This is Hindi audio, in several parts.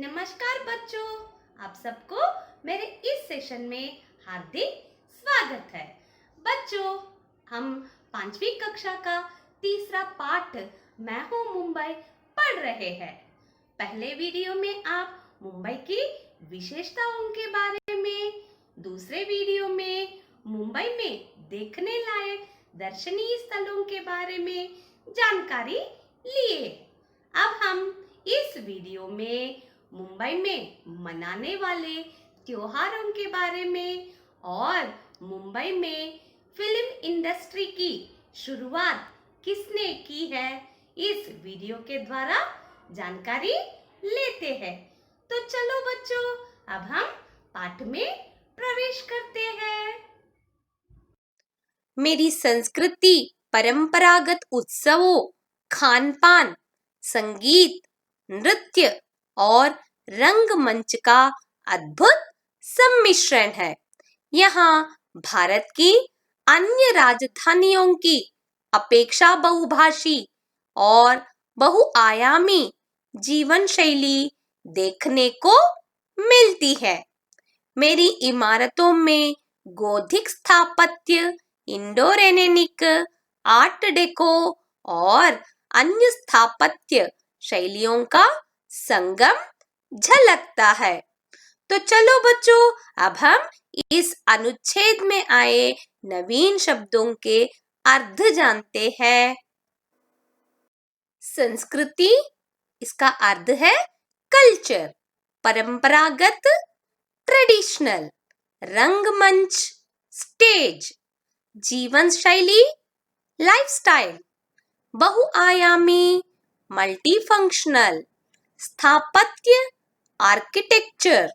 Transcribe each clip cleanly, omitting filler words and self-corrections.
नमस्कार बच्चों, आप सबको मेरे इस सेशन में हार्दिक स्वागत है। बच्चों, हम 5वीं कक्षा का तीसरा पाठ मैं हूँ मुंबई पढ़ रहे हैं। पहले वीडियो में आप मुंबई की विशेषताओं के बारे में, दूसरे वीडियो में मुंबई में देखने लायक दर्शनीय स्थलों के बारे में जानकारी लिए। अब हम इस वीडियो में मुंबई में मनाने वाले त्योहारों के बारे में और मुंबई में फिल्म इंडस्ट्री की शुरुआत किसने की है, इस वीडियो के द्वारा जानकारी लेते हैं। तो चलो बच्चों, अब हम पाठ में प्रवेश करते हैं। मेरी संस्कृति परंपरागत उत्सवों, खान पान, संगीत, नृत्य और रंगमंच का अद्भुत सम्मिश्रण है। यहाँ भारत की अन्य राजधानियों की अपेक्षा बहुभाषी और बहुआयामी जीवन शैली देखने को मिलती है। मेरी इमारतों में गोथिक स्थापत्य, इंडो-रेनेनिक, आर्ट डेको और अन्य स्थापत्य शैलियों का संगम झलकता है। तो चलो बच्चों, अब हम इस अनुच्छेद में आए नवीन शब्दों के अर्थ जानते हैं। संस्कृति, इसका अर्थ है कल्चर, परंपरागत ट्रेडिशनल, रंगमंच स्टेज, जीवन शैली लाइफस्टाइल, बहुआयामी मल्टीफंक्शनल, स्थापत्य आर्किटेक्चर।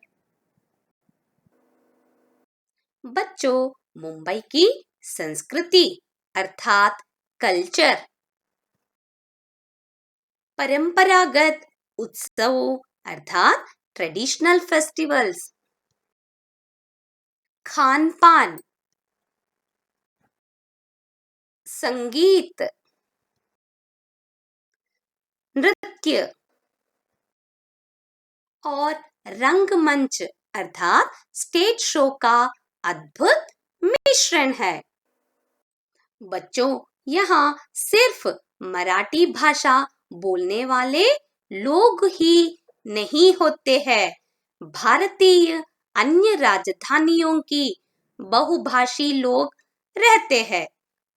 बच्चों, मुंबई की संस्कृति अर्थात कल्चर, परंपरागत उत्सवों अर्थात ट्रेडिशनल फेस्टिवल्स, खान पान, संगीत, नृत्य और रंगमंच अर्थात स्टेज शो का अद्भुत मिश्रण है। बच्चों, यहाँ सिर्फ मराठी भाषा बोलने वाले लोग ही नहीं होते हैं। भारतीय अन्य राजधानियों की बहुभाषी लोग रहते हैं।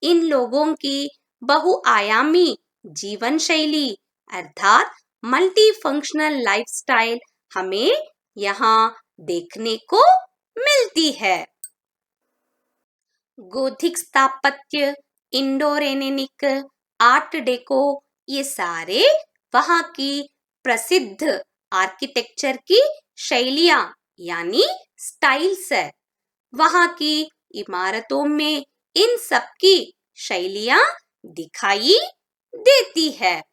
इन लोगों की बहुआयामी जीवन शैली अर्थात मल्टी फंक्शनल लाइफस्टाइल हमें यहाँ देखने को मिलती है। गोथिक स्थापत्य, इंडो-रेनेनिक, आर्ट डेको, ये सारे वहाँ की प्रसिद्ध आर्किटेक्चर की शैलियां यानी स्टाइल्स है। वहाँ की इमारतों में इन सब की शैलियां दिखाई देती है।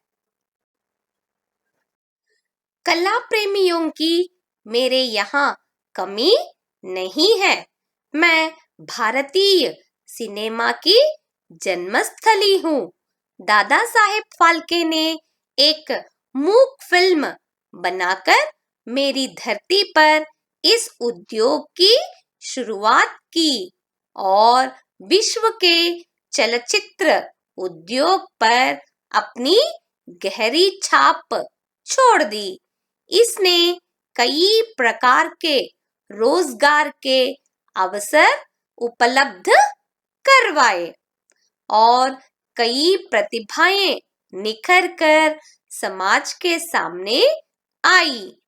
कला प्रेमियों की मेरे यहाँ कमी नहीं है। मैं भारतीय सिनेमा की जन्मस्थली हूँ। दादा साहेब फाल्के ने एक मूक फिल्म बनाकर मेरी धरती पर इस उद्योग की शुरुआत की और विश्व के चलचित्र उद्योग पर अपनी गहरी छाप छोड़ दी। इसने कई प्रकार के रोजगार के अवसर उपलब्ध करवाए और कई प्रतिभाएं निखर कर समाज के सामने आई।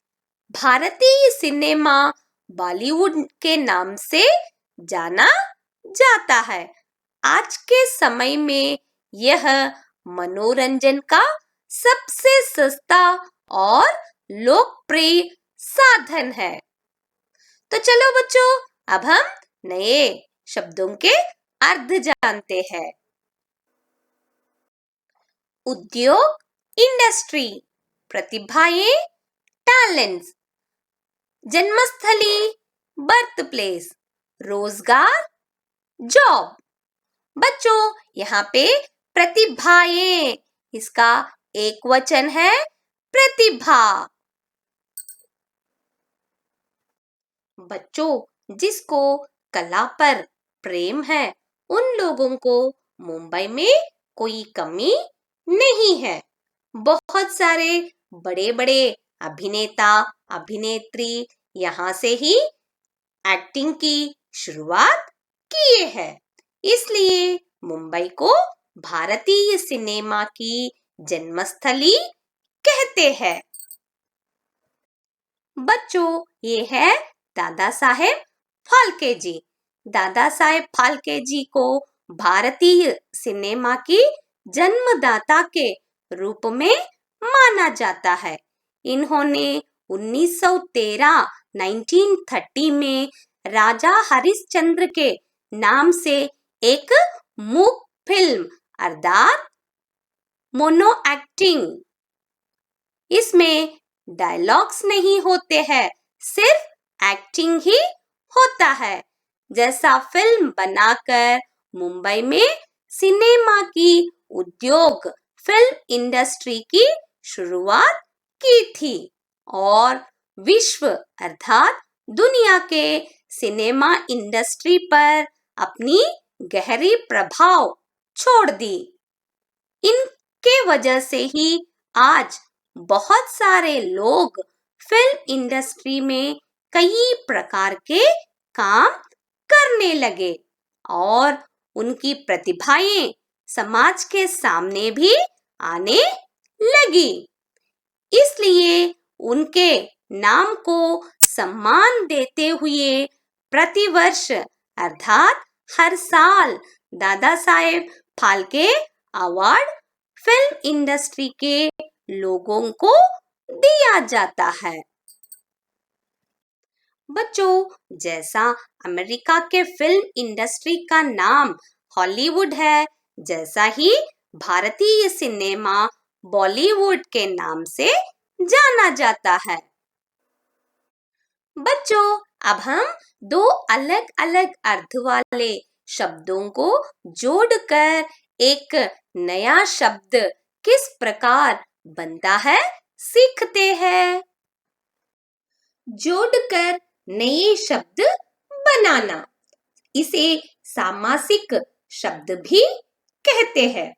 भारतीय सिनेमा बॉलीवुड के नाम से जाना जाता है। आज के समय में यह मनोरंजन का सबसे सस्ता और लोकप्रिय साधन है। तो चलो बच्चों, अब हम नए शब्दों के अर्थ जानते हैं। उद्योग, इंडस्ट्री, प्रतिभाएं, टैलेंट्स, जन्मस्थली, बर्थ प्लेस, रोजगार, जॉब। बच्चों, यहाँ पे प्रतिभाएं, इसका एक वचन है प्रतिभा। बच्चों, जिसको कला पर प्रेम है, उन लोगों को मुंबई में कोई कमी नहीं है। बहुत सारे बड़े-बड़े अभिनेता, अभिनेत्री यहाँ से ही एक्टिंग की शुरुआत किए हैं। इसलिए मुंबई को भारतीय सिनेमा की जन्मस्थली कहते हैं। बच्चों, ये है दादा साहेब फाल्के जी। दादा साहेब फाल्के जी को भारतीय सिनेमा की जन्मदाता के रूप में माना जाता है। इन्होंने 1930 में राजा हरिश्चंद्र के नाम से एक मूक फिल्म अर्थात मोनो एक्टिंग, इसमें डायलॉग्स नहीं होते हैं, सिर्फ एक्टिंग ही होता है, जैसा फिल्म बनाकर मुंबई में सिनेमा की उद्योग फिल्म इंडस्ट्री की शुरुआत की थी और विश्व अर्थात दुनिया के सिनेमा इंडस्ट्री पर अपनी गहरी प्रभाव छोड़ दी। इनके वजह से ही आज बहुत सारे लोग फिल्म इंडस्ट्री में कई प्रकार के काम करने लगे और उनकी प्रतिभाएं समाज के सामने भी आने लगी। इसलिए उनके नाम को सम्मान देते हुए प्रतिवर्ष अर्थात हर साल Dada Saheb Phalke award film industry के लोगों को दिया जाता है। बच्चों, जैसा अमेरिका के फिल्म इंडस्ट्री का नाम हॉलीवुड है, जैसा ही भारतीय सिनेमा बॉलीवुड के नाम से जाना जाता है। बच्चों, अब हम दो अलग-अलग अर्थ वाले शब्दों को जोड़कर एक नया शब्द किस प्रकार बनता है सीखते हैं। जोड़कर नए शब्द बनाना, इसे सामासिक शब्द भी कहते हैं।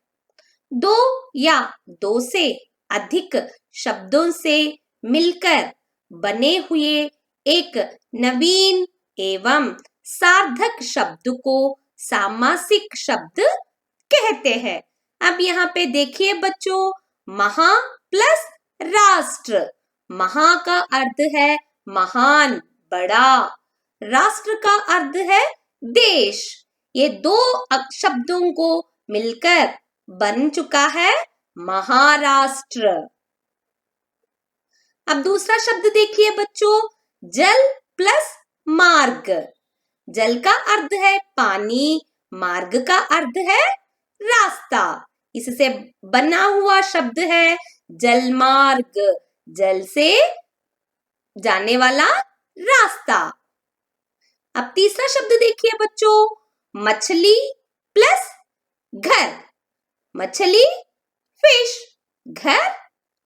दो या दो से अधिक शब्दों से मिलकर बने हुए एक नवीन एवं सार्थक शब्द को सामासिक शब्द कहते हैं। अब यहाँ पे देखिए बच्चों, महा प्लस राष्ट्र। महा का अर्थ है महान, बड़ा। राष्ट्र का अर्थ है देश। ये दो शब्दों को मिलकर बन चुका है महाराष्ट्र। अब दूसरा शब्द देखिए बच्चों, जल प्लस मार्ग। जल का अर्थ है पानी, मार्ग का अर्थ है रास्ता। इससे बना हुआ शब्द है जलमार्ग, जल से जाने वाला रास्ता। अब तीसरा शब्द देखिए बच्चों, मछली प्लस घर। मछली फिश, घर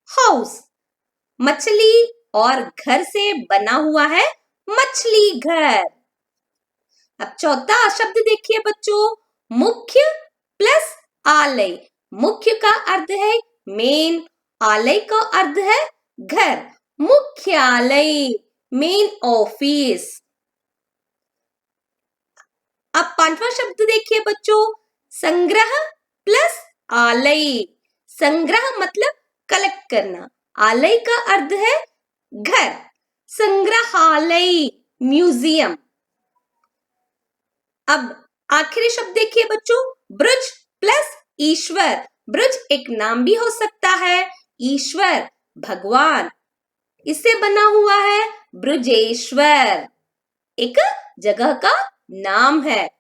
हाउस। मछली और घर से बना हुआ है मछली घर। अब चौथा शब्द देखिए बच्चों, मुख्य प्लस आलय। मुख्य का अर्थ है मेन, आलय का अर्थ है घर। मुख्यालय, मेन ऑफिस। अब पांचवा शब्द देखिए बच्चों, संग्रह प्लस आलय। संग्रह मतलब कलेक्ट करना, आलय का अर्थ है घर। संग्रहालय, म्यूजियम। अब आखिरी शब्द देखिए बच्चों, ब्रज प्लस ईश्वर। ब्रज एक नाम भी हो सकता है, ईश्वर भगवान, इससे बना हुआ है ब्रजेश्वर, एक जगह का नाम है।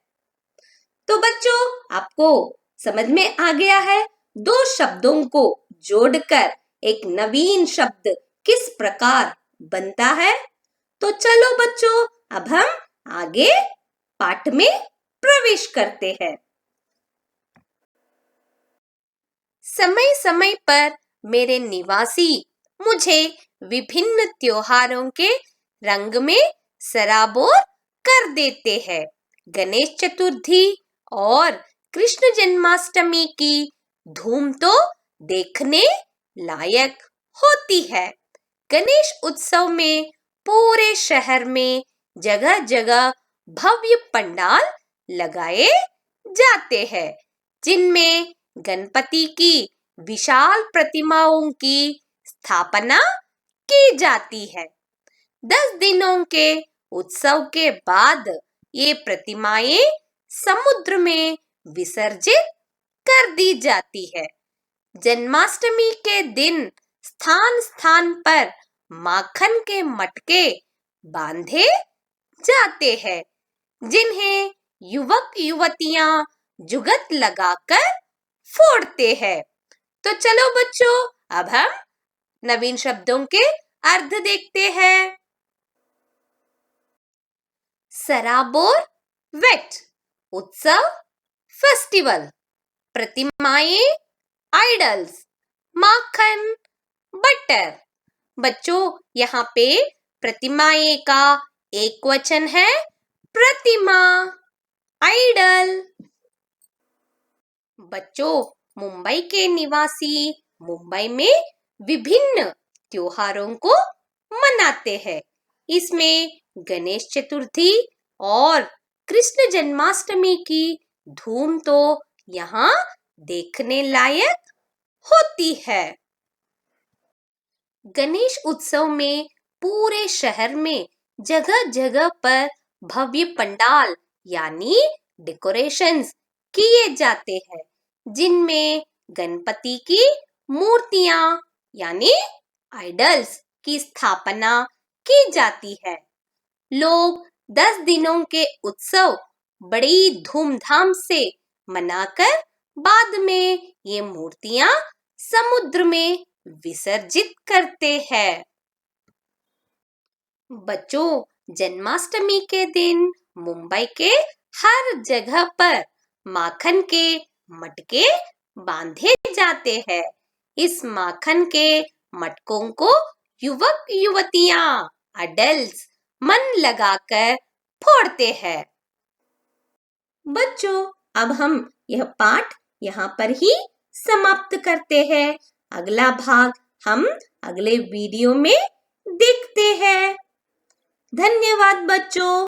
तो बच्चों, आपको समझ में आ गया है दो शब्दों को जोड़कर एक नवीन शब्द किस प्रकार बनता है। तो चलो बच्चों, अब हम आगे पाठ में प्रवेश करते हैं। समय समय पर मेरे निवासी मुझे विभिन्न त्योहारों के रंग में सराबोर कर देते हैं। गणेश चतुर्थी और कृष्ण जन्माष्टमी की धूम तो देखने लायक होती है। गणेश उत्सव में पूरे शहर में जगह जगह भव्य पंडाल लगाए जाते हैं, जिनमें गणपति की विशाल प्रतिमाओं की स्थापना की जाती है। 10 दिनों के उत्सव के बाद ये प्रतिमाएं समुद्र में विसर्जित कर दी जाती है। जन्माष्टमी के दिन स्थान स्थान पर माखन के मटके बांधे जाते हैं, जिन्हें युवक युवतियां जुगत लगाकर फोड़ते हैं। तो चलो बच्चों, अब हम नवीन शब्दों के अर्थ देखते हैं। सराबोर वेट, उत्सव फेस्टिवल, प्रतिमाएं आइडल्स, माखन बटर। बच्चों, यहाँ पे प्रतिमाएं का एक वचन है प्रतिमा, आइडल। बच्चों, मुंबई के निवासी मुंबई में विभिन्न त्योहारों को मनाते हैं। इसमें गणेश चतुर्थी और कृष्ण जन्माष्टमी की धूम तो यहाँ देखने लायक होती है। गणेश उत्सव में पूरे शहर में जगह जगह पर भव्य पंडाल यानी डेकोरेशंस किए जाते हैं, जिनमें गणपति की मूर्तियां यानी आइडल्स की स्थापना की जाती है। लोग 10 दिनों के उत्सव बड़ी धूमधाम से मनाकर बाद में ये मूर्तियां समुद्र में विसर्जित करते हैं। बच्चों, जन्माष्टमी के दिन मुंबई के हर जगह पर माखन के मटके बांधे जाते हैं। इस माखन के मटकों को युवक युवतियां अडल्ट्स मन लगाकर फोड़ते हैं। बच्चों, अब हम यह पाठ यहाँ पर ही समाप्त करते हैं। अगला भाग हम अगले वीडियो में देखते हैं। धन्यवाद बच्चों।